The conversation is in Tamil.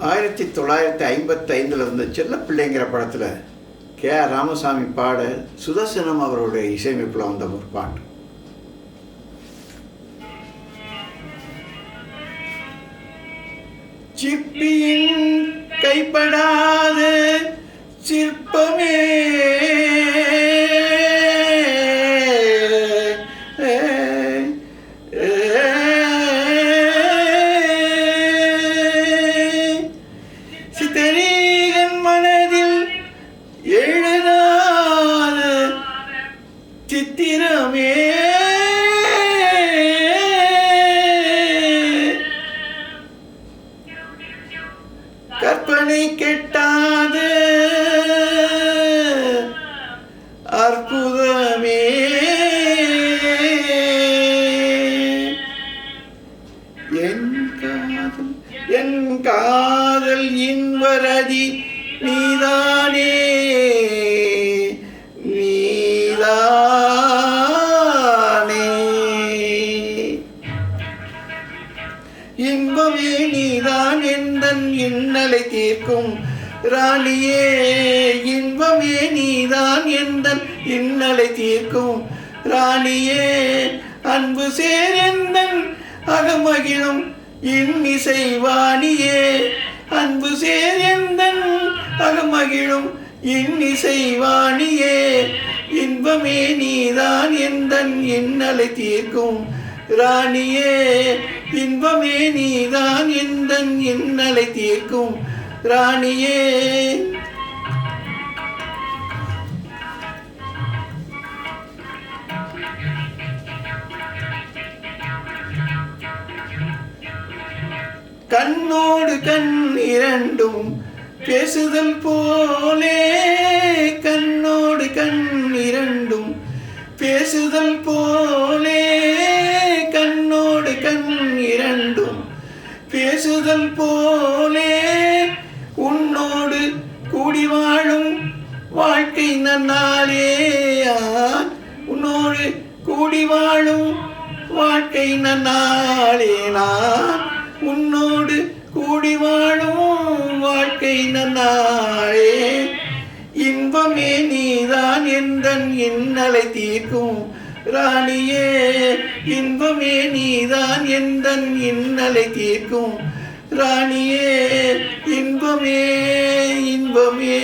1955 வந்த செல்லப்பிள்ளைங்கிற படத்தில் கே.ஆர். ராமசாமி பாட சுதர்சனம் அவருடைய இசையமைப்பில் வந்த ஒரு பாட்டு. சிற்பியின் கைப்படாத சிற்பமே சித்தரீகன் மனதில் எழுதாத சித்திரமே கற்பனை கெட்டாத அற்புதமே என் காதல் இன்பரதி நீதானே நீதானே இன்பமே நீதான் எந்தன் இன்னலை தீர்க்கும் ராணியே இன்பமே நீதான் எந்தன் இன்னலை தீர்க்கும் ராணியே அன்பு சேர் எந்தன் அகமகிழும் இன்னிசை வாணியே அன்பு சேர் எந்தன் அகமகிழும் இன்னிசை வாணியே இன்பமே நீதான் எந்தன் இன்னலை தீர்க்கும் ராணியே இன்பமே நீதான் எந்தன் இன்னலை தீர்க்கும் ராணியே. கண்ணோடு கண் இரண்டும் பேசுதல் போலே கண்ணோடு கண் இரண்டும் பேசுதல் போலே கண்ணோடு கண் இரண்டும் பேசுதல் போலே உன்னோடு கூடி வாழும் வாழ்க்கை நன்னாளே உன்னோடு கூடி வாழும் வாழ்க்கை நன்னாளே நான் உன்னோடு கூடி வாழும் வாழ்க்கை நன்னாளே இன்பமே நீதான் எந்தன் இன்னலை தீர்க்கும் ராணியே இன்பமே நீதான் எந்தன் இன்னலை தீர்க்கும் ராணியே இன்பமே இன்பமே